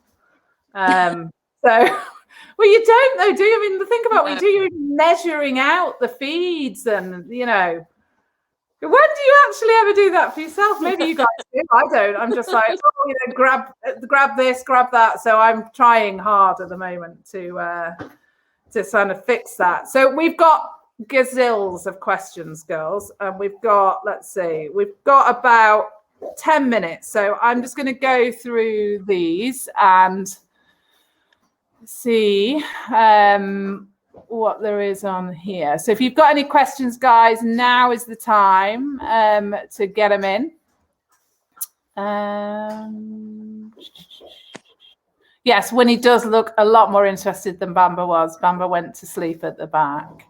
Well, you don't though, do you? I mean, think about what you do. You're measuring out the feeds, and when do you actually ever do that for yourself? Maybe you guys do. I don't. I'm just grab this, grab that. So I'm trying hard at the moment to kind of fix that. So we've got gazilles of questions, girls, and we've got about 10 minutes. So I'm just going to go through these and see what there is on here. So if you've got any questions, guys, now is the time to get them in. Yes, Winnie does look a lot more interested than Bamba was. Bamba went to sleep at the back.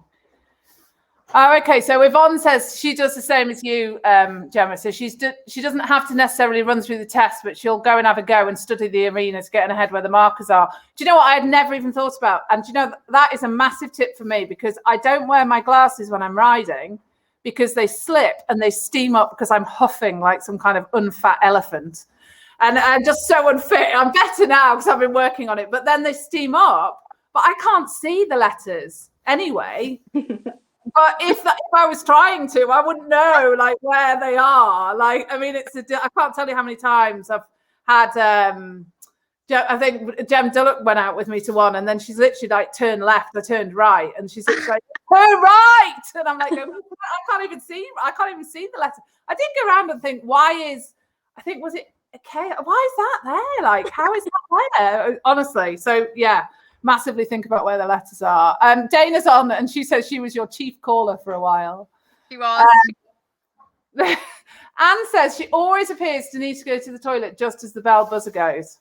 Oh, okay. So Yvonne says she does the same as you, Gemma. So she doesn't have to necessarily run through the test, but she'll go and have a go and study the arena to get ahead where the markers are. Do you know what I had never even thought about? And do you know, that is a massive tip for me, because I don't wear my glasses when I'm riding, because they slip and they steam up because I'm huffing like some kind of unfat elephant. And I'm just so unfit. I'm better now because I've been working on it. But then they steam up, but I can't see the letters anyway. But if I was trying to, I wouldn't know where they are. I mean, I can't tell you how many times I've had. I think Gem Dullock went out with me to one, and then she's literally turned left, I turned right, and she's literally turn right, and I'm I can't even see the letter. I did go around and think, was it a K? Why is that there? How is that there? Honestly, so yeah. Massively think about where the letters are. Dana's on, and she says she was your chief caller for a while. She was. Anne says she always appears to need to go to the toilet just as the bell buzzer goes.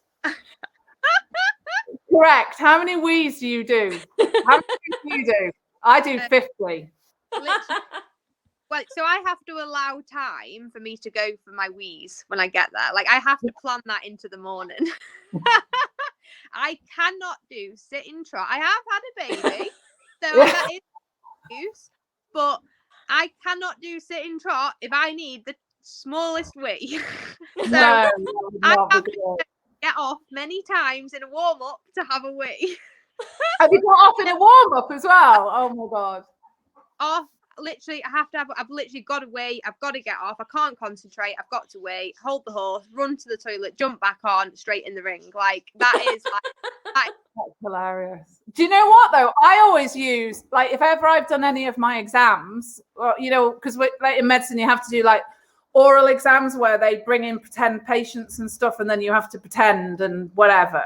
Correct. How many wheeze do you do? How many do you do? I do 50. Well, so I have to allow time for me to go for my wheeze when I get there. I have to plan that into the morning. I cannot do sitting trot. I have had a baby, so that is use, but I cannot do sitting trot if I need the smallest wee. So I have to get off many times in a warm up to have a wee. Have you got off in a warm up as well? Oh my god! Off. Literally, I've literally got to wait. I've got to get off. I can't concentrate. I've got to wait, hold the horse, run to the toilet, jump back on, straight in the ring. Like that is that's hilarious. Do you know what though? I always use, like, if ever I've done any of my exams, or, you know, because like in medicine you have to do like oral exams where they bring in pretend patients and stuff, and then you have to pretend and whatever.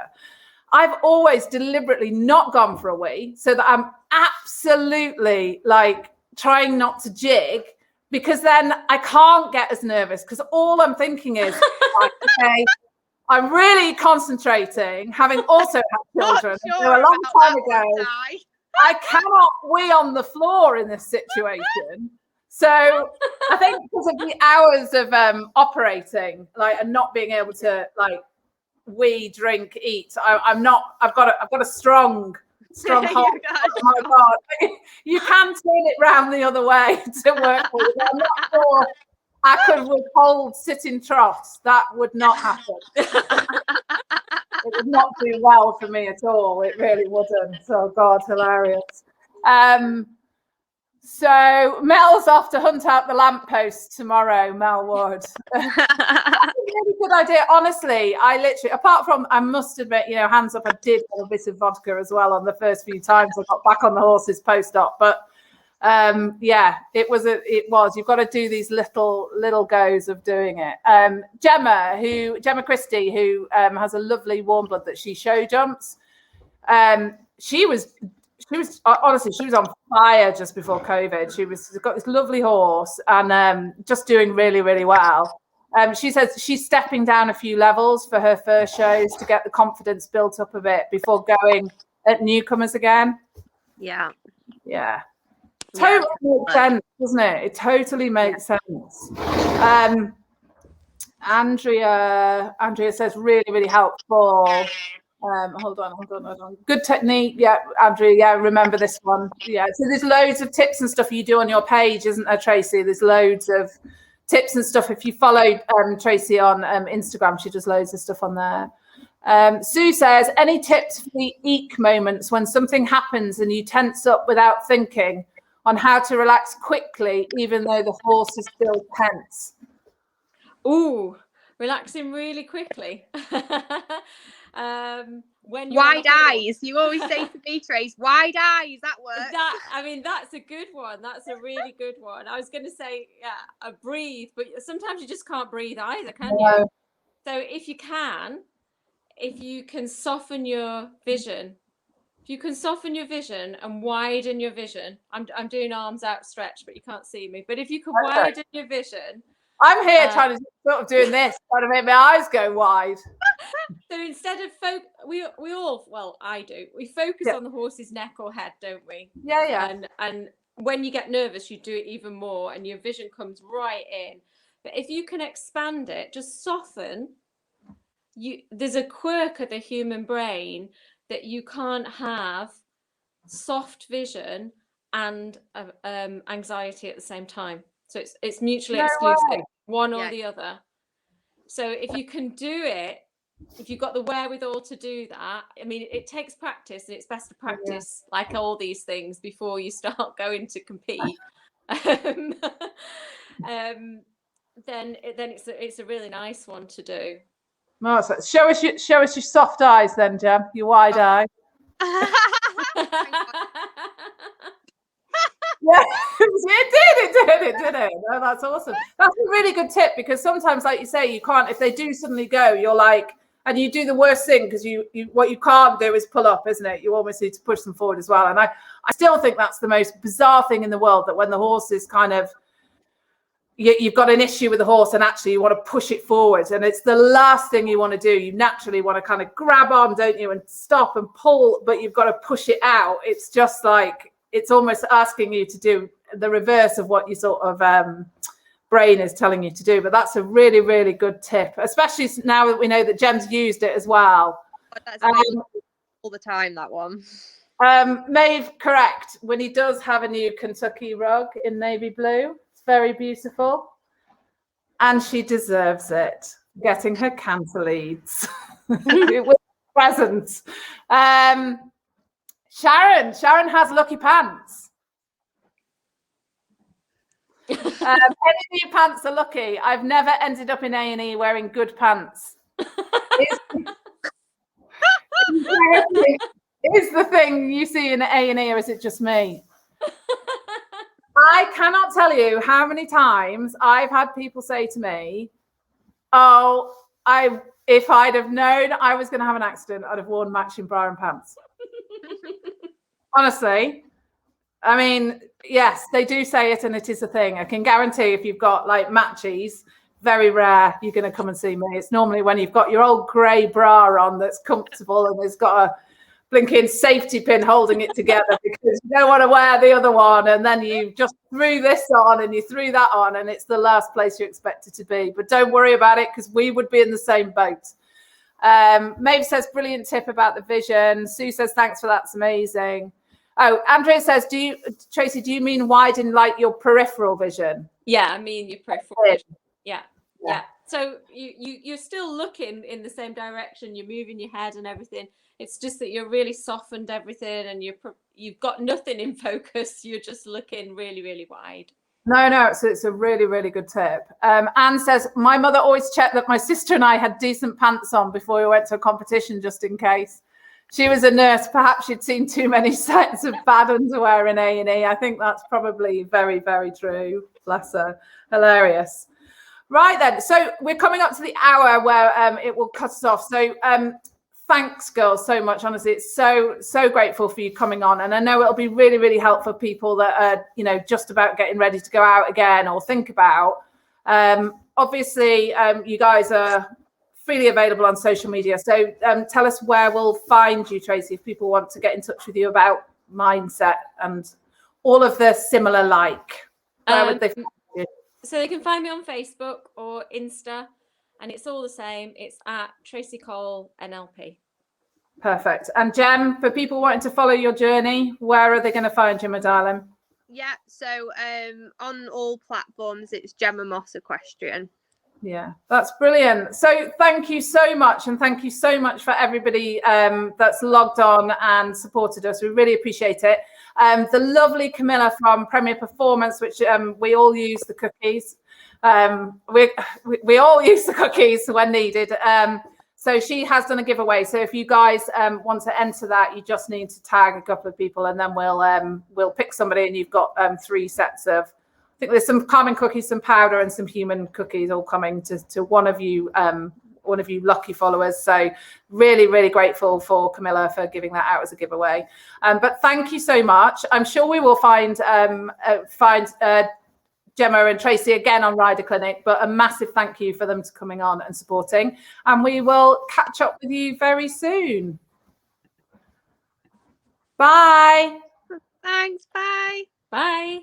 I've always deliberately not gone for a wee so that I'm absolutely like trying not to jig, because then I can't get as nervous, because all I'm thinking is, like, okay, I'm really concentrating, having also had children. Sure a long time ago, I cannot wee on the floor in this situation. So I think because of the hours of operating, like, and not being able to like wee, drink, eat, I've got a strong hold. Oh my god, you can turn it round the other way to work with it. I'm not sure I could withhold sitting troughs. That would not happen. It would not do well for me at all. It really wouldn't. Oh god, hilarious. So Mel's off to hunt out the lamppost tomorrow. Mel Wood. That's a really good idea. Honestly, I literally, apart from, I must admit, you know, hands up, I did have a bit of vodka as well on the first few times I got back on the horses post-op. But yeah, it was. You've got to do these little goes of doing it. Gemma Christie, who has a lovely warm blood that she show jumps. She was honestly, she was on fire just before COVID. She's got this lovely horse and just doing really, really well. She says she's stepping down a few levels for her first shows to get the confidence built up a bit before going at newcomers again. Yeah. Totally makes sense, doesn't it? It totally makes sense. Andrea says really, really helpful. Hold on. Good technique. Yeah, Andrea. Yeah, remember this one. Yeah. So there's loads of tips and stuff you do on your page, isn't there, Tracey? There's loads of tips and stuff. If you follow Tracey on Instagram, she does loads of stuff on there. Sue says, any tips for the eek moments when something happens and you tense up without thinking, on how to relax quickly, even though the horse is still tense? Ooh, relaxing really quickly. When wide eyes, you always say to me, Trace, wide eyes, that works. That's a good one. That's a really good one. I was going to say, yeah, breathe, but sometimes you just can't breathe either, can you? So if you can soften your vision, and widen your vision, I'm doing arms outstretched, but you can't see me. But if you can widen your vision, I'm here trying to sort of doing this, trying to make my eyes go wide. So instead of I do. We focus on the horse's neck or head, don't we? Yeah. And when you get nervous, you do it even more, and your vision comes right in. But if you can expand it, just soften. There's a quirk of the human brain that you can't have soft vision and anxiety at the same time. So it's mutually exclusive, one or the other. So if you can do it, if you've got the wherewithal to do that, I mean, it takes practice, and it's best to practice like all these things before you start going to compete. Then it's a really nice one to do. Oh, so show us your soft eyes then, Gem. Your wide eye. Yeah, it did. Oh, that's awesome. That's a really good tip, because sometimes, like you say, you can't, if they do suddenly go, you're like, and you do the worst thing, because you what you can't do is pull up, isn't it? You almost need to push them forward as well. And I still think that's the most bizarre thing in the world, that when the horse is kind of, you've got an issue with the horse and actually you want to push it forward, and it's the last thing you want to do. You naturally want to kind of grab on, don't you, and stop and pull, but you've got to push it out. It's just like, it's almost asking you to do the reverse of what your sort of brain is telling you to do. But that's a really, really good tip, especially now that we know that Gem's used it as well. That's amazing. All the time, that one. Maeve, correct. Winnie does have a new Kentucky rug in navy blue. It's very beautiful. And she deserves it, getting her cancer leads. It was a present. Sharon has lucky pants. Any of your pants are lucky. I've never ended up in A&E wearing good pants. Is the thing you see in A&E, or is it just me? I cannot tell you how many times I've had people say to me, "Oh, if I'd have known I was going to have an accident, I'd have worn matching bra and pants." Honestly, I mean, yes, they do say it, and it is a thing. I can guarantee if you've got like matchies, very rare you're going to come and see me. It's normally when you've got your old grey bra on that's comfortable and it's got a blinking safety pin holding it together because you don't want to wear the other one, and then you just threw this on and you threw that on, and it's the last place you expect it to be. But don't worry about it, because we would be in the same boat. Maeve says brilliant tip about the vision. Sue says thanks for that, it's amazing. Oh, Andrea says, Tracey, do you mean widen like your peripheral vision? Yeah, I mean your peripheral vision. Yeah. So you're still looking in the same direction. You're moving your head and everything. It's just that you're really softened everything, and you've got nothing in focus. You're just looking really, really wide. No, it's a really, really good tip. Anne says, my mother always checked that my sister and I had decent pants on before we went to a competition, just in case. She was a nurse. Perhaps she'd seen too many sets of bad underwear in A&E. I think that's probably very, very true. Bless her. Hilarious. Right then. So we're coming up to the hour where it will cut us off. So thanks, girls, so much. Honestly, it's so grateful for you coming on. And I know it'll be really, really helpful for people that are, just about getting ready to go out again or think about. Obviously, you guys are freely available on social media. So tell us where we'll find you, Tracey, if people want to get in touch with you about mindset and all of the similar like. Where would they find you? So they can find me on Facebook or Insta, and it's all the same. It's at Tracey Cole NLP. Perfect. And Gem, for people wanting to follow your journey, where are they going to find you, my darling? Yeah, so on all platforms, it's Gemma Moss Equestrain. Yeah, that's brilliant. So thank you so much. And thank you so much for everybody that's logged on and supported us. We really appreciate it. The lovely Camilla from Premier Performance, which we all use the cookies. We all use the cookies when needed. So she has done a giveaway. So if you guys want to enter that, you just need to tag a couple of people, and then we'll pick somebody, and you've got 3 sets of, I think there's some Carmen cookies, some powder, and some human cookies all coming to one of you lucky followers. So really, really grateful for Camilla for giving that out as a giveaway. But thank you so much. I'm sure we will find Gemma and Tracey again on Rider Clinic, but a massive thank you for them to coming on and supporting. And we will catch up with you very soon. Bye. Thanks. Bye. Bye.